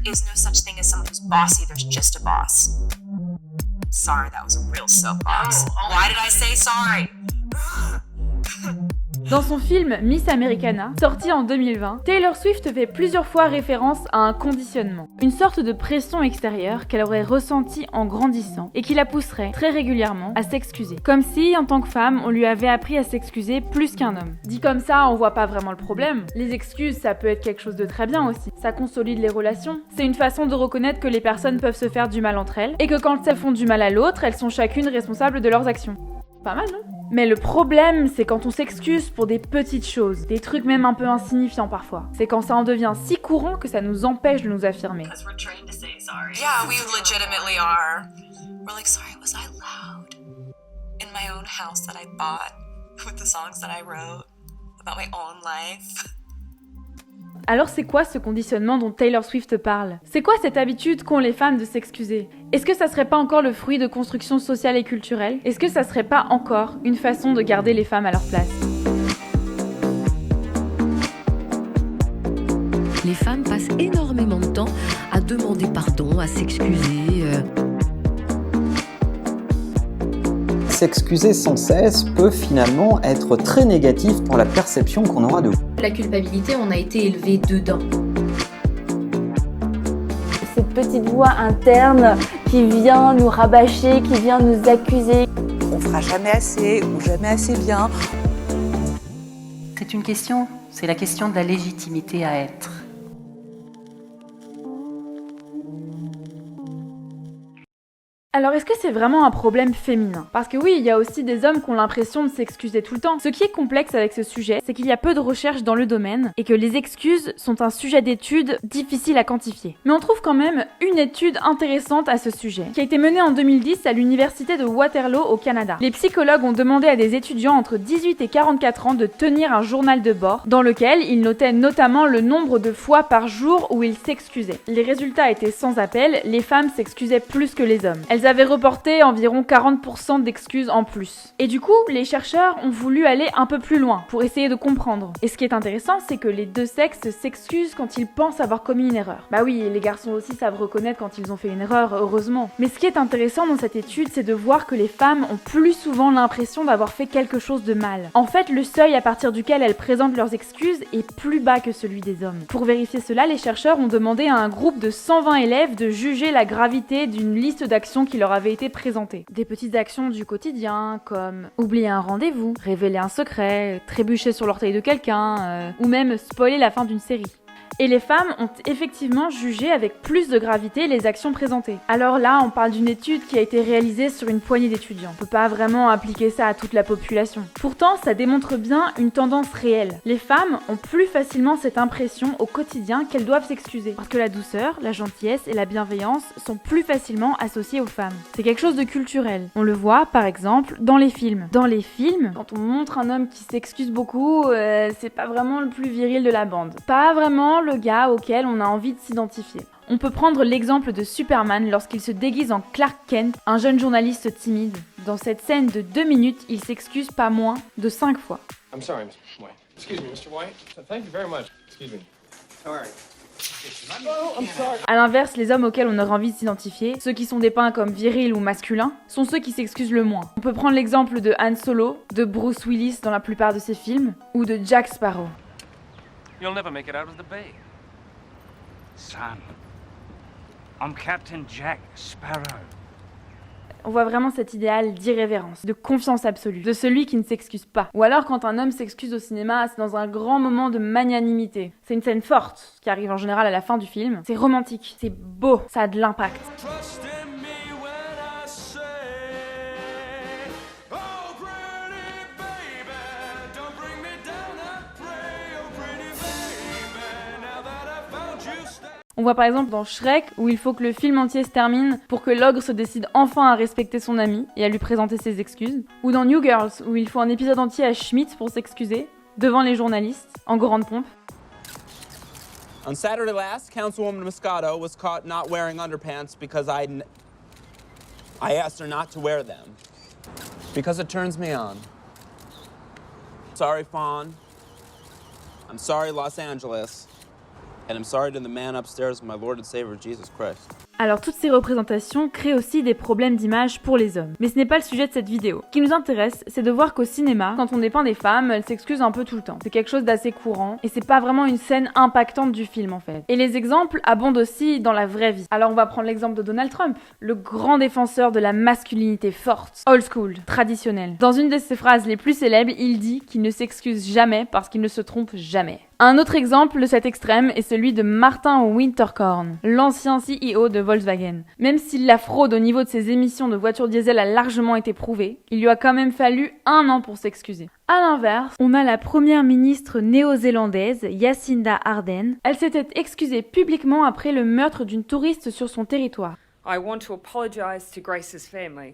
is no such thing as someone who's bossy, there's just a boss. Sorry, that was a real soapbox. Why did I say sorry? Dans son film Miss Americana, sorti en 2020, Taylor Swift fait plusieurs fois référence à un conditionnement, une sorte de pression extérieure qu'elle aurait ressentie en grandissant et qui la pousserait très régulièrement à s'excuser. Comme si, en tant que femme, on lui avait appris à s'excuser plus qu'un homme. Dit comme ça, on voit pas vraiment le problème. Les excuses, ça peut être quelque chose de très bien aussi. Ça consolide les relations. C'est une façon de reconnaître que les personnes peuvent se faire du mal entre elles et que quand elles font du mal à l'autre, elles sont chacune responsables de leurs actions. Pas mal, non ? Mais le problème, c'est quand on s'excuse pour des petites choses, des trucs même un peu insignifiants parfois. C'est quand ça en devient si courant que ça nous empêche de nous affirmer. Yeah, we legitimately are. We're like, sorry, was I loud? In my own house that I bought, with the songs that I wrote, about my own life. Alors c'est quoi ce conditionnement dont Taylor Swift parle ? C'est quoi cette habitude qu'ont les femmes de s'excuser ? Est-ce que ça serait pas encore le fruit de constructions sociales et culturelles ? Est-ce que ça serait pas encore une façon de garder les femmes à leur place ? Les femmes passent énormément de temps à demander pardon, à s'excuser. S'excuser sans cesse peut finalement être très négatif pour la perception qu'on aura de vous. La culpabilité, on a été élevé dedans. Cette petite voix interne qui vient nous rabâcher, qui vient nous accuser. On fera jamais assez ou jamais assez bien. C'est la question de la légitimité à être. Alors est-ce que c'est vraiment un problème féminin ? Parce que oui, il y a aussi des hommes qui ont l'impression de s'excuser tout le temps. Ce qui est complexe avec ce sujet, c'est qu'il y a peu de recherches dans le domaine et que les excuses sont un sujet d'étude difficile à quantifier. Mais on trouve quand même une étude intéressante à ce sujet, qui a été menée en 2010 à l'université de Waterloo au Canada. Les psychologues ont demandé à des étudiants entre 18 et 44 ans de tenir un journal de bord dans lequel ils notaient notamment le nombre de fois par jour où ils s'excusaient. Les résultats étaient sans appel, les femmes s'excusaient plus que les hommes. Elles avaient reporté environ 40% d'excuses en plus. Et du coup, les chercheurs ont voulu aller un peu plus loin pour essayer de comprendre. Et ce qui est intéressant, c'est que les deux sexes s'excusent quand ils pensent avoir commis une erreur. Bah oui, les garçons aussi savent reconnaître quand ils ont fait une erreur, heureusement. Mais ce qui est intéressant dans cette étude, c'est de voir que les femmes ont plus souvent l'impression d'avoir fait quelque chose de mal. En fait, le seuil à partir duquel elles présentent leurs excuses est plus bas que celui des hommes. Pour vérifier cela, les chercheurs ont demandé à un groupe de 120 élèves de juger la gravité d'une liste d'actions qui leur avait été présentée. Des petites actions du quotidien, comme oublier un rendez-vous, révéler un secret, trébucher sur l'orteil de quelqu'un, ou même spoiler la fin d'une série. Et les femmes ont effectivement jugé avec plus de gravité les actions présentées. Alors là, on parle d'une étude qui a été réalisée sur une poignée d'étudiants. On peut pas vraiment appliquer ça à toute la population. Pourtant, ça démontre bien une tendance réelle. Les femmes ont plus facilement cette impression au quotidien qu'elles doivent s'excuser. Parce que la douceur, la gentillesse et la bienveillance sont plus facilement associées aux femmes. C'est quelque chose de culturel. On le voit, par exemple, dans les films. Dans les films, quand on montre un homme qui s'excuse beaucoup, c'est pas vraiment le plus viril de la bande. Pas vraiment le gars auquel on a envie de s'identifier. On peut prendre l'exemple de Superman lorsqu'il se déguise en Clark Kent, un jeune journaliste timide. Dans cette scène de 2 minutes, il s'excuse pas moins de 5 fois. I'm sorry, Mr. White. Excuse me, Mr. White. Thank you very much. Excuse me. Sorry. Oh, I'm sorry. A l'inverse, les hommes auxquels on aurait envie de s'identifier, ceux qui sont dépeints comme virils ou masculins, sont ceux qui s'excusent le moins. On peut prendre l'exemple de Han Solo, de Bruce Willis dans la plupart de ses films, ou de Jack Sparrow. You'll never make it out of the bay. Son, I'm Captain Jack Sparrow. On voit vraiment cet idéal d'irrévérence, de confiance absolue, de celui qui ne s'excuse pas. Ou alors quand un homme s'excuse au cinéma, c'est dans un grand moment de magnanimité. C'est une scène forte, qui arrive en général à la fin du film. C'est romantique, c'est beau, ça a de l'impact. On voit par exemple dans Shrek où il faut que le film entier se termine pour que l'ogre se décide enfin à respecter son ami et à lui présenter ses excuses. Ou dans New Girls où il faut un épisode entier à Schmidt pour s'excuser, devant les journalistes, en grande pompe. On Saturday last, Councilwoman Moscato was caught not wearing underpants because I asked her not to wear them. Because it turns me on. Sorry, Fawn. I'm sorry, Los Angeles. And I'm sorry to the man upstairs with my Lord and Savior Jesus Christ. Alors toutes ces représentations créent aussi des problèmes d'image pour les hommes. Mais ce n'est pas le sujet de cette vidéo. Ce qui nous intéresse, c'est de voir qu'au cinéma, quand on dépeint des femmes, elles s'excusent un peu tout le temps. C'est quelque chose d'assez courant, et c'est pas vraiment une scène impactante du film en fait. Et les exemples abondent aussi dans la vraie vie. Alors on va prendre l'exemple de Donald Trump, le grand défenseur de la masculinité forte, old school, traditionnelle. Dans une de ses phrases les plus célèbres, il dit qu'il ne s'excuse jamais parce qu'il ne se trompe jamais. Un autre exemple de cet extrême est celui de Martin Winterkorn, l'ancien CEO de Volkswagen. Même si la fraude au niveau de ses émissions de voitures diesel a largement été prouvée, il lui a quand même fallu 1 an pour s'excuser. À l'inverse, on a la première ministre néo-zélandaise, Jacinda Ardern. Elle s'était excusée publiquement après le meurtre d'une touriste sur son territoire. I want to apologize to Grace's family.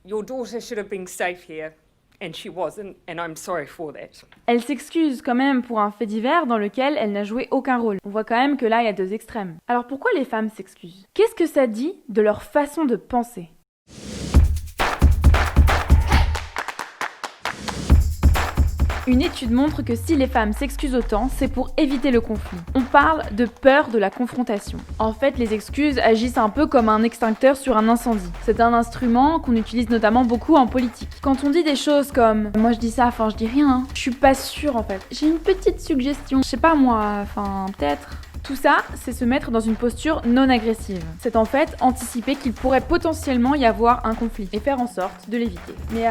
Your daughter should have been safe here. And she wasn't, and I'm sorry for that. Elle s'excuse quand même pour un fait divers dans lequel elle n'a joué aucun rôle. On voit quand même que là, il y a 2 extrêmes. Alors pourquoi les femmes s'excusent ? Qu'est-ce que ça dit de leur façon de penser ? Une étude montre que si les femmes s'excusent autant, c'est pour éviter le conflit. On parle de peur de la confrontation. En fait, les excuses agissent un peu comme un extincteur sur un incendie. C'est un instrument qu'on utilise notamment beaucoup en politique. Quand on dit des choses comme « moi je dis ça, enfin je dis rien, hein. Je suis pas sûre en fait. J'ai une petite suggestion, je sais pas moi, enfin peut-être... » Tout ça, c'est se mettre dans une posture non agressive. C'est en fait anticiper qu'il pourrait potentiellement y avoir un conflit et faire en sorte de l'éviter. Mais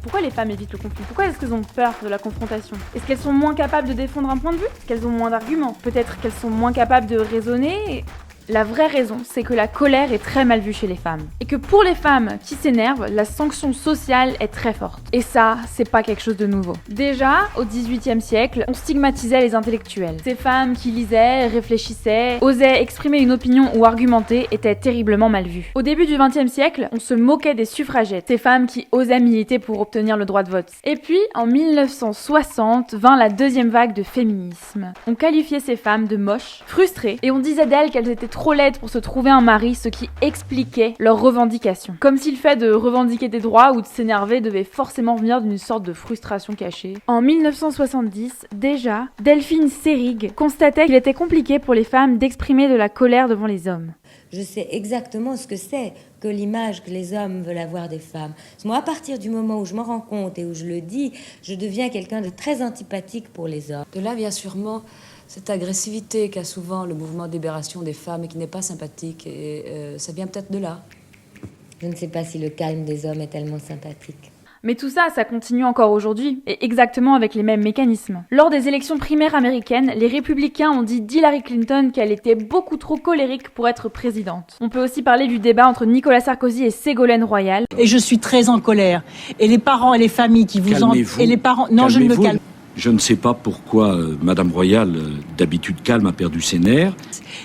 pourquoi les femmes évitent le conflit ? Pourquoi est-ce qu'elles ont peur de la confrontation ? Est-ce qu'elles sont moins capables de défendre un point de vue ? Est-ce qu'elles ont moins d'arguments ? Peut-être qu'elles sont moins capables de raisonner ? La vraie raison, c'est que la colère est très mal vue chez les femmes. Et que pour les femmes qui s'énervent, la sanction sociale est très forte. Et ça, c'est pas quelque chose de nouveau. Déjà, au XVIIIe siècle, on stigmatisait les intellectuels. Ces femmes qui lisaient, réfléchissaient, osaient exprimer une opinion ou argumenter étaient terriblement mal vues. Au début du XXe siècle, on se moquait des suffragettes, ces femmes qui osaient militer pour obtenir le droit de vote. Et puis, en 1960, vint la deuxième vague de féminisme. On qualifiait ces femmes de moches, frustrées, et on disait d'elles qu'elles étaient trop laides pour se trouver un mari, ce qui expliquait leurs revendications. Comme si le fait de revendiquer des droits ou de s'énerver devait forcément venir d'une sorte de frustration cachée. En 1970, déjà, Delphine Seyrig constatait qu'il était compliqué pour les femmes d'exprimer de la colère devant les hommes. Je sais exactement ce que c'est que l'image que les hommes veulent avoir des femmes. Moi, à partir du moment où je m'en rends compte et où je le dis, je deviens quelqu'un de très antipathique pour les hommes. De là vient sûrement cette agressivité qu'a souvent le mouvement de libération des femmes et qui n'est pas sympathique. Et ça vient peut-être de là. Je ne sais pas si le calme des hommes est tellement sympathique. Mais tout ça, ça continue encore aujourd'hui, et exactement avec les mêmes mécanismes. Lors des élections primaires américaines, les républicains ont dit d'Hillary Clinton qu'elle était beaucoup trop colérique pour être présidente. On peut aussi parler du débat entre Nicolas Sarkozy et Ségolène Royal. Et je suis très en colère. Et les parents et les familles qui vous en... Et les parents... Non, je ne me calme. Je ne sais pas pourquoi Madame Royal, d'habitude calme, a perdu ses nerfs.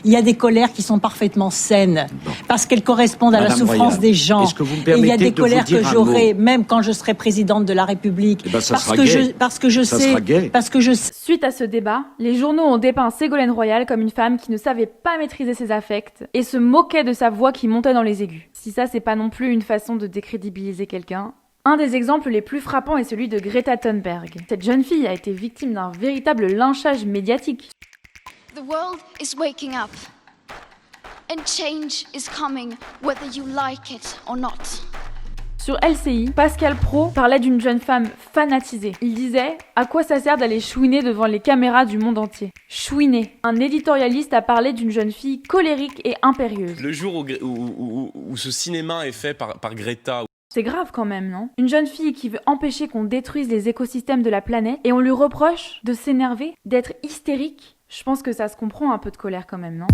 Il y a des colères qui sont parfaitement saines, parce qu'elles correspondent à Madame la souffrance Royal, des gens. Est-ce que vous me permettez il y a des colères que j'aurai, mot même quand je serai présidente de la République. Eh ben, ça parce, sera que gai. parce que je ça sais... Sera gai. Parce que je... Suite à ce débat, les journaux ont dépeint Ségolène Royal comme une femme qui ne savait pas maîtriser ses affects et se moquait de sa voix qui montait dans les aigus. Si ça, c'est pas non plus une façon de décrédibiliser quelqu'un... Un des exemples les plus frappants est celui de Greta Thunberg. Cette jeune fille a été victime d'un véritable lynchage médiatique. The world is waking up. And change is coming, whether you like it or not. Sur LCI, Pascal Praud parlait d'une jeune femme fanatisée. Il disait « À quoi ça sert d'aller chouiner devant les caméras du monde entier ?» Chouiner. Un éditorialiste a parlé d'une jeune fille colérique et impérieuse. Le jour où ce cinéma est fait par Greta... C'est grave quand même, non ? Une jeune fille qui veut empêcher qu'on détruise les écosystèmes de la planète et on lui reproche de s'énerver, d'être hystérique. Je pense que ça se comprend un peu de colère quand même, non ?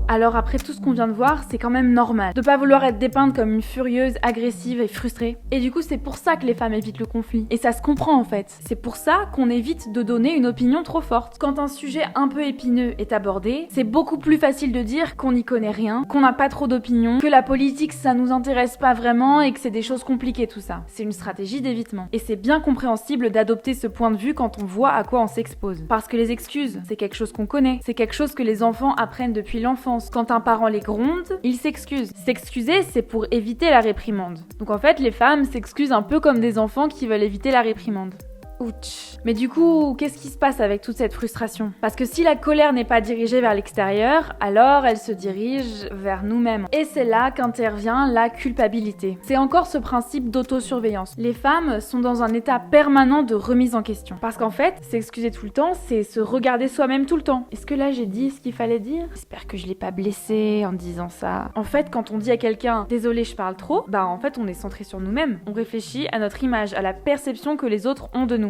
Alors après tout ce qu'on vient de voir, c'est quand même normal de pas vouloir être dépeinte comme une furieuse, agressive et frustrée. Et du coup, c'est pour ça que les femmes évitent le conflit. Et ça se comprend en fait. C'est pour ça qu'on évite de donner une opinion trop forte. Quand un sujet un peu épineux est abordé, c'est beaucoup plus facile de dire qu'on n'y connaît rien, qu'on n'a pas trop d'opinion, que la politique ça nous intéresse pas vraiment et que c'est des choses compliquées tout ça. C'est une stratégie d'évitement. Et c'est bien compréhensible d'adopter ce point de vue quand on voit à quoi on s'expose. Parce que les excuses, c'est quelque chose qu'on connaît, c'est quelque chose que les enfants apprennent depuis l'enfance. sens, quand un parent les gronde, ils s'excusent. S'excuser, c'est pour éviter la réprimande. Donc en fait, les femmes s'excusent un peu comme des enfants qui veulent éviter la réprimande. Ouch. Mais du coup, qu'est-ce qui se passe avec toute cette frustration? Parce que si la colère n'est pas dirigée vers l'extérieur, alors elle se dirige vers nous-mêmes. Et c'est là qu'intervient la culpabilité. C'est encore ce principe d'autosurveillance. Les femmes sont dans un état permanent de remise en question. Parce qu'en fait, s'excuser tout le temps, c'est se regarder soi-même tout le temps. Est-ce que là j'ai dit ce qu'il fallait dire? J'espère que je l'ai pas blessé en disant ça. En fait, quand on dit à quelqu'un « désolé, je parle trop », bah en fait on est centré sur nous-mêmes. On réfléchit à notre image, à la perception que les autres ont de nous.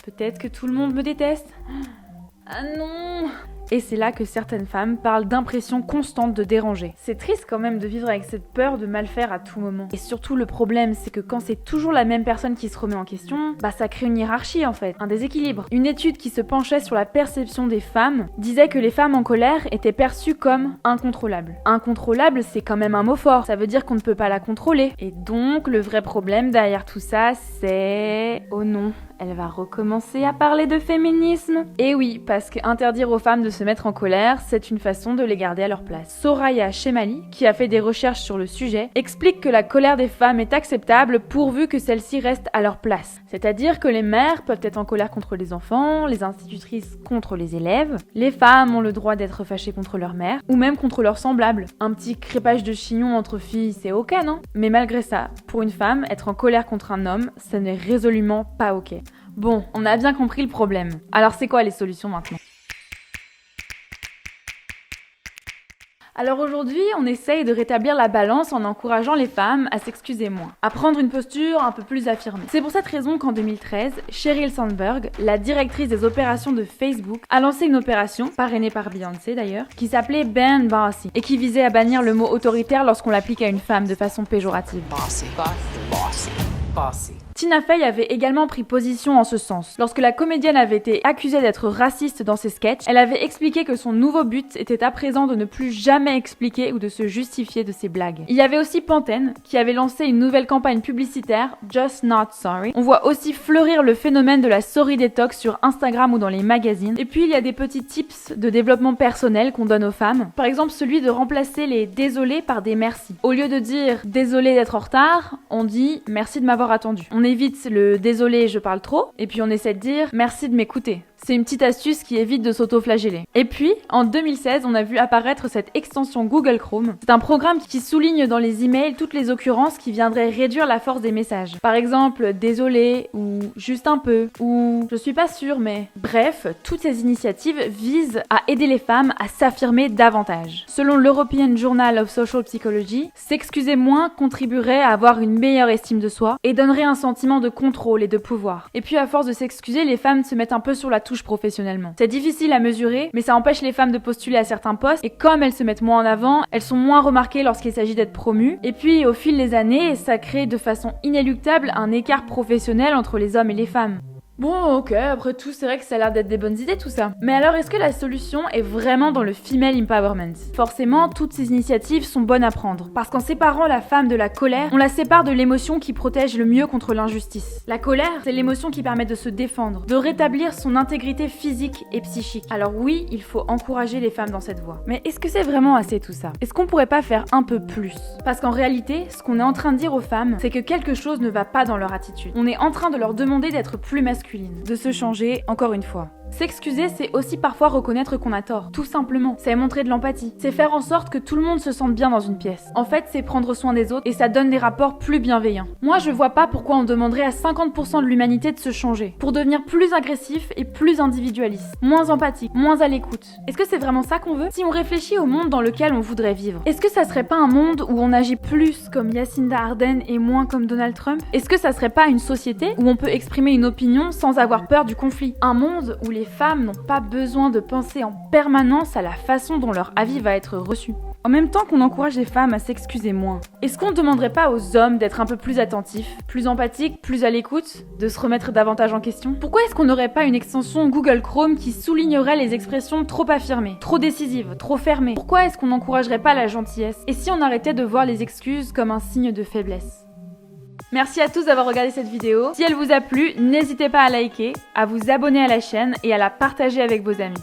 Peut-être que tout le monde me déteste. Ah non! Et c'est là que certaines femmes parlent d'impression constante de déranger. C'est triste quand même de vivre avec cette peur de mal faire à tout moment. Et surtout le problème, c'est que quand c'est toujours la même personne qui se remet en question, bah ça crée une hiérarchie en fait, un déséquilibre. Une étude qui se penchait sur la perception des femmes disait que les femmes en colère étaient perçues comme incontrôlables. Incontrôlable, c'est quand même un mot fort, ça veut dire qu'on ne peut pas la contrôler. Et donc le vrai problème derrière tout ça, c'est... oh non, elle va recommencer à parler de féminisme. Et oui, parce qu'interdire aux femmes de se mettre en colère, c'est une façon de les garder à leur place. Soraya Chemali, qui a fait des recherches sur le sujet, explique que la colère des femmes est acceptable pourvu que celles-ci restent à leur place. C'est-à-dire que les mères peuvent être en colère contre les enfants, les institutrices contre les élèves, les femmes ont le droit d'être fâchées contre leur mère, ou même contre leurs semblables. Un petit crépage de chignon entre filles, c'est ok, non? Mais malgré ça, pour une femme, être en colère contre un homme, ça n'est résolument pas ok. Bon, on a bien compris le problème. Alors c'est quoi les solutions maintenant? Alors aujourd'hui, on essaye de rétablir la balance en encourageant les femmes à s'excuser moins, à prendre une posture un peu plus affirmée. C'est pour cette raison qu'en 2013, Sheryl Sandberg, la directrice des opérations de Facebook, a lancé une opération, parrainée par Beyoncé d'ailleurs, qui s'appelait Ban Bossy, et qui visait à bannir le mot autoritaire lorsqu'on l'applique à une femme de façon péjorative. Bossy. Bossy. Bossy. Tina Fey avait également pris position en ce sens. Lorsque la comédienne avait été accusée d'être raciste dans ses sketchs, elle avait expliqué que son nouveau but était à présent de ne plus jamais expliquer ou de se justifier de ses blagues. Il y avait aussi Pantene, qui avait lancé une nouvelle campagne publicitaire, Just Not Sorry. On voit aussi fleurir le phénomène de la sorry detox sur Instagram ou dans les magazines. Et puis il y a des petits tips de développement personnel qu'on donne aux femmes. Par exemple celui de remplacer les désolés par des merci. Au lieu de dire désolé d'être en retard, on dit merci de m'avoir attendu. On évite le désolé, je parle trop, et puis on essaie de dire merci de m'écouter. C'est une petite astuce qui évite de s'auto-flageller. Et puis, en 2016, on a vu apparaître cette extension Google Chrome. C'est un programme qui souligne dans les emails toutes les occurrences qui viendraient réduire la force des messages. Par exemple, désolé, ou juste un peu, ou je suis pas sûre mais... Bref, toutes ces initiatives visent à aider les femmes à s'affirmer davantage. Selon l'European Journal of Social Psychology, s'excuser moins contribuerait à avoir une meilleure estime de soi et donnerait un sentiment de contrôle et de pouvoir. Et puis à force de s'excuser, les femmes se mettent un peu sur la touche professionnellement. C'est difficile à mesurer, mais ça empêche les femmes de postuler à certains postes, et comme elles se mettent moins en avant, elles sont moins remarquées lorsqu'il s'agit d'être promues. Et puis au fil des années, ça crée de façon inéluctable un écart professionnel entre les hommes et les femmes. Bon, ok, après tout, c'est vrai que ça a l'air d'être des bonnes idées tout ça. Mais alors, est-ce que la solution est vraiment dans le female empowerment? Forcément, toutes ces initiatives sont bonnes à prendre. Parce qu'en séparant la femme de la colère, on la sépare de l'émotion qui protège le mieux contre l'injustice. La colère, c'est l'émotion qui permet de se défendre, de rétablir son intégrité physique et psychique. Alors oui, il faut encourager les femmes dans cette voie. Mais est-ce que c'est vraiment assez tout ça? Est-ce qu'on pourrait pas faire un peu plus? Parce qu'en réalité, ce qu'on est en train de dire aux femmes, c'est que quelque chose ne va pas dans leur attitude. On est en train de leur demander d'être plus masculines, de se changer encore une fois. S'excuser, c'est aussi parfois reconnaître qu'on a tort, tout simplement. C'est montrer de l'empathie. C'est faire en sorte que tout le monde se sente bien dans une pièce. En fait, c'est prendre soin des autres et ça donne des rapports plus bienveillants. Moi, je vois pas pourquoi on demanderait à 50% de l'humanité de se changer, pour devenir plus agressif et plus individualiste, moins empathique, moins à l'écoute. Est-ce que c'est vraiment ça qu'on veut? Si on réfléchit au monde dans lequel on voudrait vivre, est-ce que ça serait pas un monde où on agit plus comme Jacinda Ardern et moins comme Donald Trump? Est-ce que ça serait pas une société où on peut exprimer une opinion sans avoir peur du conflit? Un monde où les femmes n'ont pas besoin de penser en permanence à la façon dont leur avis va être reçu. En même temps qu'on encourage les femmes à s'excuser moins, est-ce qu'on ne demanderait pas aux hommes d'être un peu plus attentifs, plus empathiques, plus à l'écoute, de se remettre davantage en question? Pourquoi est-ce qu'on n'aurait pas une extension Google Chrome qui soulignerait les expressions trop affirmées, trop décisives, trop fermées? Pourquoi est-ce qu'on n'encouragerait pas la gentillesse? Et si on arrêtait de voir les excuses comme un signe de faiblesse? Merci à tous d'avoir regardé cette vidéo. Si elle vous a plu, n'hésitez pas à liker, à vous abonner à la chaîne et à la partager avec vos amis.